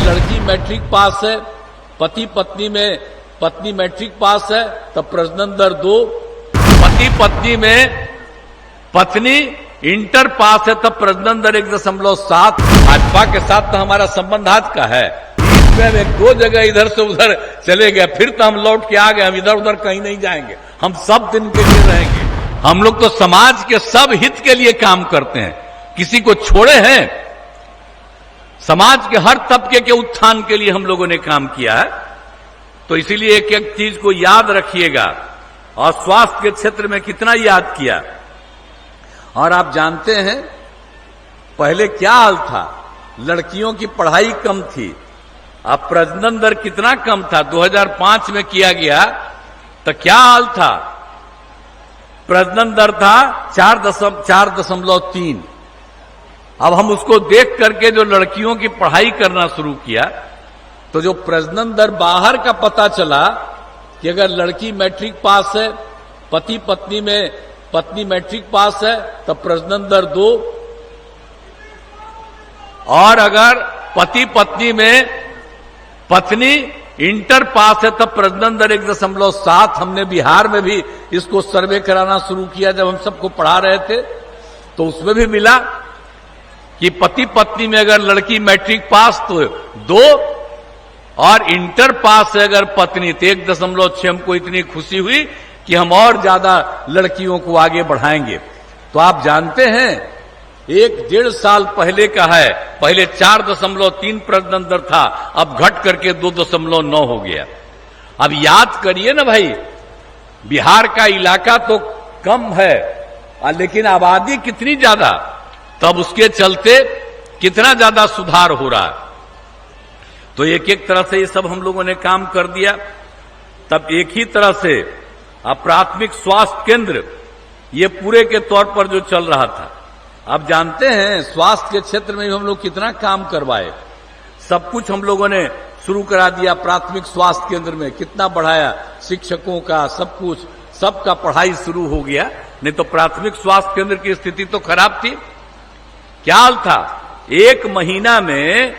लड़की matric pass है, पति पत्नी में पत्नी मैट्रिक पास है तब प्रजनन दर 2, पति पत्नी में पत्नी इंटर पास है तब प्रजनन दर 1.7। भाजपा के साथ तो हमारा संबंध हाथ का है, इसमें एक 2 जगह इधर से उधर चले गए, फिर तो हम लौट के आ गए, हम इधर उधर कहीं नहीं जाएंगे, हम सब दिन के लिए रहेंगे। हम लोग तो समाज के सब हित के लिए काम करते हैं, किसी को छोड़े हैं। समाज के हर तबके के उत्थान के लिए हम लोगों ने काम किया है। तो इसीलिए एक एक चीज को याद रखिएगा। और स्वास्थ्य के क्षेत्र में कितना याद किया। और आप जानते हैं पहले क्या हाल था, लड़कियों की पढ़ाई कम थी, अब प्रजनन दर कितना कम था। 2005 में किया गया तो क्या हाल था, प्रजनन दर था 4.3। अब हम उसको देख करके जो लड़कियों की पढ़ाई करना शुरू किया तो जो प्रजनन दर बाहर का पता चला कि अगर लड़की मैट्रिक पास है, पति पत्नी में पत्नी मैट्रिक पास है तब प्रजनन दर 2, और अगर पति पत्नी में पत्नी इंटर पास है तब प्रजनन दर 1.7। हमने बिहार में भी इसको सर्वे कराना शुरू किया जब हम सबको पढ़ा रहे थे, तो उसमें भी मिला कि पति पत्नी में अगर लड़की मैट्रिक पास तो 2, और इंटर पास है अगर पत्नी तो 1.6। हमको इतनी खुशी हुई कि हम और ज्यादा लड़कियों को आगे बढ़ाएंगे। तो आप जानते हैं 1-1.5 साल पहले का है, पहले 4.3 प्रजनन दर था, अब घट करके 2.9 हो गया। अब याद करिए ना भाई, बिहार का इलाका तो कम है लेकिन आबादी कितनी ज्यादा, तब उसके चलते कितना ज्यादा सुधार हो रहा है। तो एक एक तरह से ये सब हम लोगों ने काम कर दिया। तब एक ही तरह से प्राथमिक स्वास्थ्य केंद्र ये पूरे के तौर पर जो चल रहा था, आप जानते हैं स्वास्थ्य के क्षेत्र में हम लोग कितना काम करवाए, सब कुछ हम लोगों ने शुरू करा दिया। प्राथमिक स्वास्थ्य केंद्र में कितना बढ़ाया, शिक्षकों का सब कुछ, सबका पढ़ाई शुरू हो गया। नहीं तो प्राथमिक स्वास्थ्य केंद्र की स्थिति तो खराब थी। क्या हाल था, 1 महीना में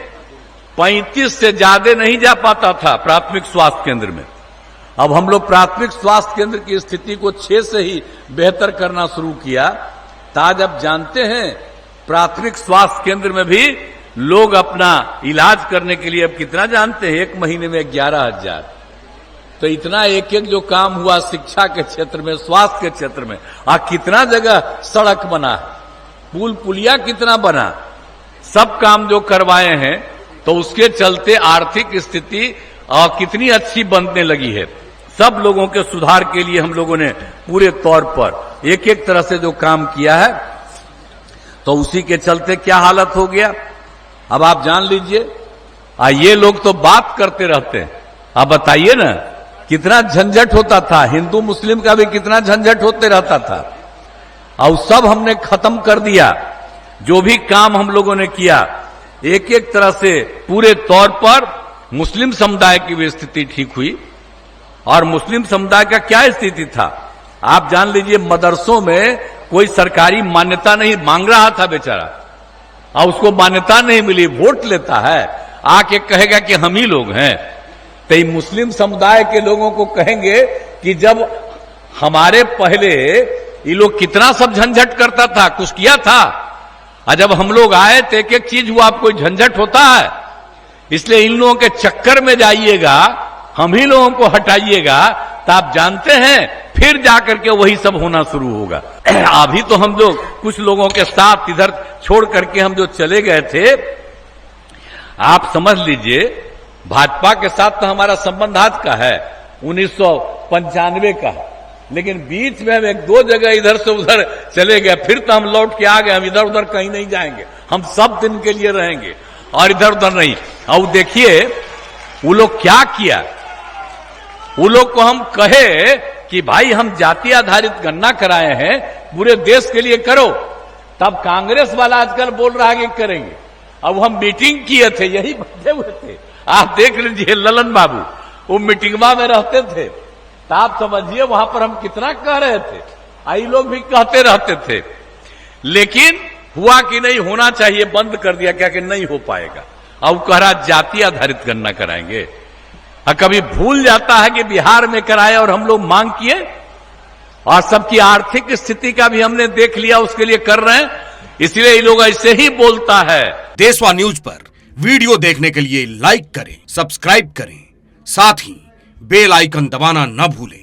35 से ज्यादा नहीं जा पाता था प्राथमिक स्वास्थ्य केंद्र में। अब हम लोग प्राथमिक स्वास्थ्य केंद्र की स्थिति को 6 से ही बेहतर करना शुरू किया। तो आज आप जानते हैं प्राथमिक स्वास्थ्य केंद्र में भी लोग अपना इलाज करने के लिए अब कितना जानते हैं, 1 महीने में 11,000। तो इतना एक एक जो काम हुआ शिक्षा के क्षेत्र में, स्वास्थ्य के क्षेत्र में, कितना जगह सड़क बना, पुल पुलिया कितना बना, सब काम जो करवाए हैं, तो उसके चलते आर्थिक स्थिति कितनी अच्छी बनने लगी है। सब लोगों के सुधार के लिए हम लोगों ने पूरे तौर पर एक एक तरह से जो काम किया है, तो उसी के चलते क्या हालत हो गया अब आप जान लीजिए। ये लोग तो बात करते रहते हैं, आप बताइए ना कितना झंझट होता था, हिंदू मुस्लिम का भी कितना झंझट होते रहता था, और सब हमने खत्म कर दिया। जो भी काम हम लोगों ने किया एक एक तरह से पूरे तौर पर मुस्लिम समुदाय की भी स्थिति ठीक हुई। और मुस्लिम समुदाय का क्या स्थिति था आप जान लीजिए, मदरसों में कोई सरकारी मान्यता नहीं मांग रहा था बेचारा, और उसको मान्यता नहीं मिली, वोट लेता है, आके कहेगा कि हम ही लोग हैं। तो मुस्लिम समुदाय के लोगों को कहेंगे कि जब हमारे पहले ये लोग कितना सब झंझट करता था, कुछ किया था, और जब हम लोग आए तो एक एक चीज हुआ, आप कोई झंझट होता है, इसलिए इन लोगों के चक्कर में जाइएगा, हम ही लोगों को हटाइएगा, तो आप जानते हैं फिर जाकर के वही सब होना शुरू होगा। अभी तो हम लोग कुछ लोगों के साथ इधर छोड़ करके हम जो चले गए थे, आप समझ लीजिए भाजपा के साथ तो हमारा संबंध हाथ का है, 1995 का, लेकिन बीच में हम 1-2 जगह इधर से उधर चले गए, फिर तो हम लौट के आ गए, हम इधर उधर कहीं नहीं जाएंगे, हम सब दिन के लिए रहेंगे और इधर उधर नहीं। और देखिए वो लोग क्या किया, वो लोग को हम कहे कि भाई हम जाति आधारित गणना कराए हैं, पूरे देश के लिए करो, तब कांग्रेस वाला आजकल बोल रहा है कि करेंगे। अब हम मीटिंग किए थे, यही बैठे हुए थे, आप देख लीजिए ललन बाबू वो मीटिंगवा में रहते थे, तो आप समझिए वहां पर हम कितना कह रहे थे, आई लोग भी कहते रहते थे, लेकिन हुआ कि नहीं, होना चाहिए बंद कर दिया, क्या कि नहीं हो पाएगा। अब कह रहा जाति आधारित गणना कराएंगे। और कभी भूल जाता है कि बिहार में कराए और हम लोग मांग किए, और सबकी आर्थिक स्थिति का भी हमने देख लिया, उसके लिए कर रहे हैं, इसलिए ये लोग ऐसे ही बोलता है। देशवा न्यूज पर वीडियो देखने के लिए लाइक करें, सब्सक्राइब करें, साथ ही बेल आइकन दबाना न भूलें।